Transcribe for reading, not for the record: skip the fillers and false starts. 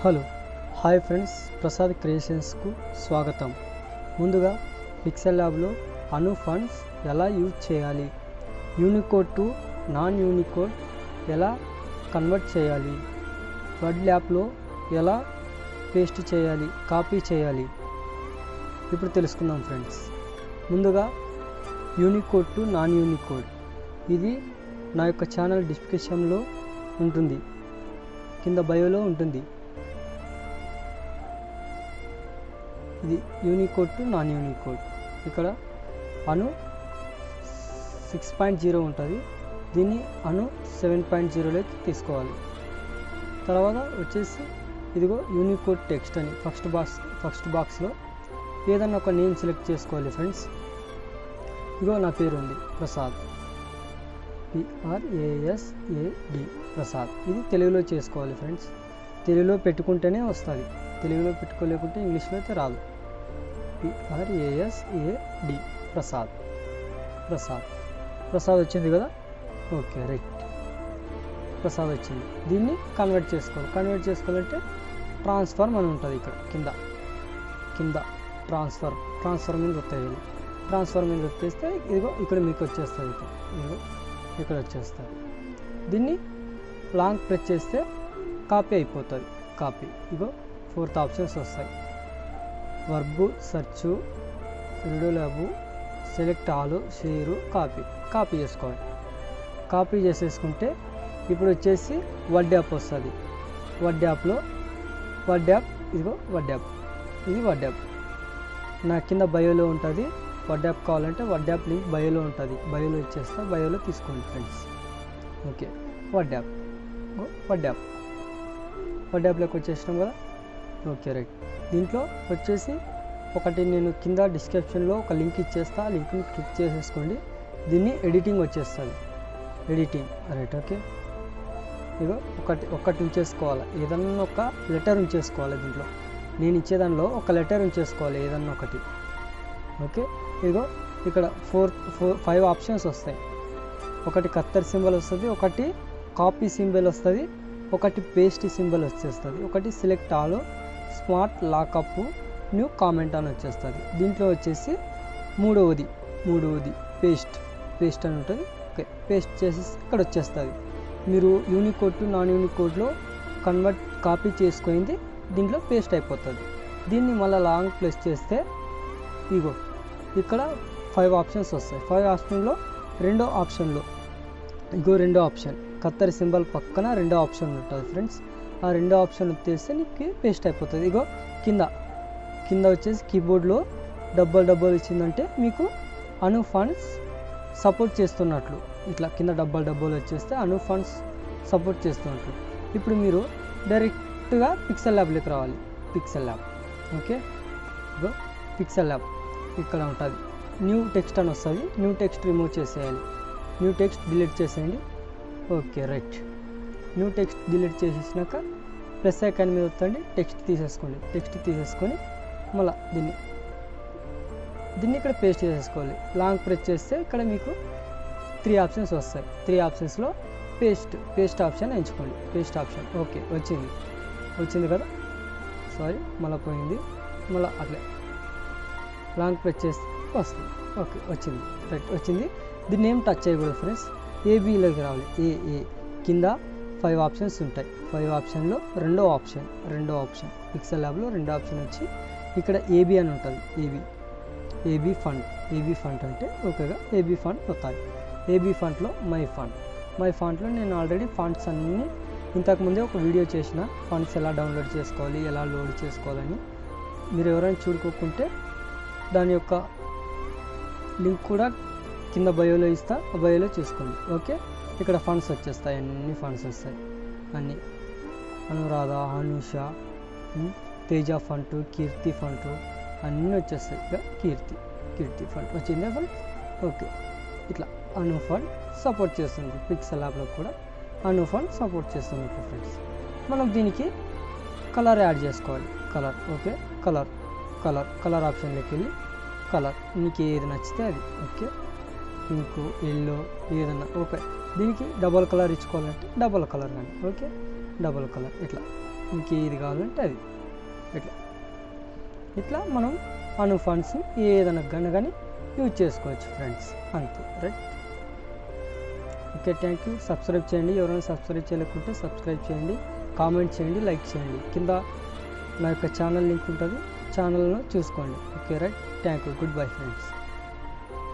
Hello hi friends, Prasad క్రియేషన్స్కు స్వాగతం. ముందుగా pixel ల్యాబ్లో అను ఫండ్స్ ఎలా యూజ్ చేయాలి, యూనికోడ్ టు నాన్ యూనికోడ్ ఎలా కన్వర్ట్ చేయాలి, వర్డ్ ల్యాబ్లో ఎలా పేస్ట్ చేయాలి, కాపీ చేయాలి, ఇప్పుడు తెలుసుకుందాం ఫ్రెండ్స్. ముందుగా యూనికోడ్ టు నాన్ యూనికోడ్, ఇది నా యొక్క ఛానల్ డిస్క్రిప్షన్లో ఉంటుంది, కింద బయోలో ఉంటుంది. ఇది యూనికోడ్ టు నాన్ యూనికోడ్. ఇక్కడ అను 6.0 ఉంటుంది, దీన్ని అను 7.0లోకి తీసుకోవాలి. తర్వాత వచ్చేసి ఇదిగో యూనికోడ్ టెక్స్ట్ అని ఫస్ట్ బాక్స్లో ఏదన్నా ఒక నేమ్ సెలెక్ట్ చేసుకోవాలి ఫ్రెండ్స్. ఇదిగో నా పేరు ఉంది ప్రసాద్, PRASAD ప్రసాద్. ఇది తెలుగులో చేసుకోవాలి ఫ్రెండ్స్. తెలుగులో పెట్టుకుంటేనే వస్తుంది, తెలుగులో పెట్టుకోలేకుంటే ఇంగ్లీష్లో అయితే రాదు. PRASAD ప్రసాద్. ప్రసాద్ వచ్చింది కదా, ఓకే రైట్, ప్రసాద్ వచ్చింది. దీన్ని కన్వర్ట్ చేసుకోవాలంటే ట్రాన్స్ఫర్మ్ అని ఉంటుంది ఇక్కడ కింద ట్రాన్స్ఫర్ మీద వస్తాయి. ట్రాన్స్ఫర్ మీద వచ్చేస్తే ఇదిగో ఇక్కడ మీకు వచ్చేస్తుంది, ఇదిగో ఇక్కడ వచ్చేస్తుంది. దీన్ని లాంగ్ ప్రెస్ చేస్తే కాపీ అయిపోతుంది. ఇగో 4th ఆప్షన్స్ వస్తాయి: verb, search, redo lab, select all, share, copy చేసుకోవాలి. కాపీ చేసేసుకుంటే ఇప్పుడు వచ్చేసి వర్డ్ యాప్ వస్తుంది. వర్డ్ యాప్ ఇదిగో ఇది వర్డ్ యాప్ నా కింద బయోలో ఉంటుంది. వర్డ్ యాప్ కావాలంటే వర్డ్ యాప్ లింక్ బయోలో ఉంటుంది, బయోలో ఇచ్చేస్తా, బయోలో తీసుకోండి ఫ్రెండ్స్. ఓకే, వర్డ్ యాప్లోకి వచ్చేసినాం కదా, ఓకే రైట్. దీంట్లో వచ్చేసి ఒకటి నేను కింద డిస్క్రిప్షన్లో ఒక లింక్ ఇచ్చేస్తా, ఆ లింక్ని క్లిక్ చేసేసుకోండి. దీన్ని ఎడిటింగ్ వచ్చేస్తుంది, రైట్. ఓకే, ఇగో ఒకటి ఉంచేసుకోవాలి, ఏదన్నా ఒక లెటర్ ఉంచేసుకోవాలి. దీంట్లో నేను ఇచ్చేదానిలో ఒక లెటర్ ఉంచేసుకోవాలి, ఏదన్నా ఒకటి. ఓకే, ఇగో ఇక్కడ 5 ఆప్షన్స్ వస్తాయి. ఒకటి కత్తర్ సింబల్ వస్తుంది, ఒకటి కాపీ సింబల్ వస్తుంది, ఒకటి పేస్ట్ సింబల్ వచ్చేస్తుంది, ఒకటి select all, smart lockup, new comment అని వచ్చేస్తుంది. దీంట్లో వచ్చేసి మూడవది పేస్ట్ అని ఉంటుంది. ఓకే, పేస్ట్ చేసేసి ఇక్కడ వచ్చేస్తుంది. మీరు యూనికోడ్ టు నాన్ యూనికోడ్లో కాపీ చేసుకుంది దీంట్లో పేస్ట్ అయిపోతుంది. దీన్ని మళ్ళీ లాంగ్ ప్రెస్ చేస్తే ఇగో ఇక్కడ 5 ఆప్షన్స్ వస్తాయి. 5 ఆప్షన్లో రెండో ఆప్షన్ కత్తెర సింబల్ పక్కన రెండో ఆప్షన్ ఉంటుంది ఫ్రెండ్స్. ఆ రెండో ఆప్షన్ వచ్చేస్తే నీకు పేస్ట్ అయిపోతుంది. ఇగో కింద వచ్చేసి కీబోర్డ్లో డబ్బల్ ఇచ్చిందంటే మీకు అను ఫండ్స్ సపోర్ట్ చేస్తున్నట్లు. ఇట్లా కింద డబ్బల్ వచ్చేస్తే అను ఫండ్స్ సపోర్ట్ చేస్తున్నట్లు. ఇప్పుడు మీరు డైరెక్ట్గా పిక్సెల్ ల్యాబ్లోకి రావాలి. ఓకే, ఇగో పిక్సెల్ ల్యాబ్ ఇక్కడ ఉంటుంది. న్యూ టెక్స్ట్ అని వస్తుంది, న్యూ టెక్స్ట్ రిమూవ్ చేసేయాలి, న్యూ టెక్స్ట్ డిలీట్ చేసేయండి. Okay right, new text delete చేసేసినాక ప్లస్ ఐకాన్ మీద వస్తుంది, టెక్స్ట్ తీసేసుకొని మళ్ళీ దీన్ని ఇక్కడ పేస్ట్ చేసేసుకోవాలి. లాంగ్ ప్రెస్ చేస్తే ఇక్కడ మీకు 3 ఆప్షన్స్ వస్తాయి. 3 ఆప్షన్స్లో పేస్ట్ ఆప్షన్ ఎంచుకోండి. ఓకే, వచ్చింది కదా, సారీ మళ్ళీ పోయింది, మళ్ళీ అట్లే లాంగ్ ప్రెస్ చేస్తే వస్తుంది. ఓకే, వచ్చింది. దీన్ని ఏం టచ్ చేయకూడదు ఫ్రెండ్స్. ఏబీలోకి రావాలి. ఏ కింద 5 ఆప్షన్స్ ఉంటాయి. 5 ఆప్షన్లో రెండో ఆప్షన్ పిక్సెల్ ల్యాబ్లో రెండో ఆప్షన్ వచ్చి ఇక్కడ ఏబీ అని ఉంటుంది. ఏబీ ఫంట్ అంటే ఓకేగా ఏబీ ఫంట్ వస్తాయి. ఏబీ ఫంట్లో మై ఫాంట్లో నేను ఆల్రెడీ ఫంట్స్ అన్నీ ఇంతకుముందే ఒక వీడియో చేసిన, ఫంట్స్ ఎలా డౌన్లోడ్ చేసుకోవాలి, ఎలా లోడ్ చేసుకోవాలని. మీరు ఎవరైనా చూడుకోకుంటే దాని యొక్క లింక్ కూడా కింద బయోలో ఇస్తా, ఆ బయోలో చూసుకోండి. ఓకే, ఇక్కడ ఫండ్స్ వచ్చేస్తాయి, అన్ని ఫండ్స్ వస్తాయి, అన్నీ అనురాధ, అనుష, తేజ ఫంట్, కీర్తి ఫంట్ అన్నీ వచ్చేస్తాయి. ఇక కీర్తి ఫంట్ వచ్చిందే ఫ్రెండ్. ఓకే, ఇట్లా అను ఫండ్ సపోర్ట్ చేస్తుంది. పిక్సెల్ ల్యాబ్లో కూడా అను ఫండ్ సపోర్ట్ చేస్తుంది ఫ్రెండ్స్. మనం దీనికి కలర్ యాడ్ చేసుకోవాలి. ఓకే, కలర్ ఆప్షన్లోకి వెళ్ళి మీకు ఏది నచ్చితే అది. ఓకే, పింక్, ఎల్లో ఏదన్నా ఓకే. దీనికి డబల్ కలర్ ఇచ్చుకోవాలంటే డబల్ కలర్ కానీ. ఓకే, డబల్ కలర్ ఇట్లా ఇంకేది కావాలంటే అది ఇట్లా ఇట్లా మనం అను ఫండ్స్ని ఏదైనా కానీ యూజ్ చేసుకోవచ్చు ఫ్రెండ్స్, అంతే right. Okay, thank you. Subscribe చేయండి, ఎవరైనా సబ్స్క్రైబ్ చేయలేకుంటే సబ్స్క్రైబ్ చేయండి, కామెంట్ చేయండి, లైక్ చేయండి. కింద నా యొక్క ఛానల్ లింక్ ఉంటుంది, ఛానల్ను చూసుకోండి. Okay right, thank you. Good bye friends.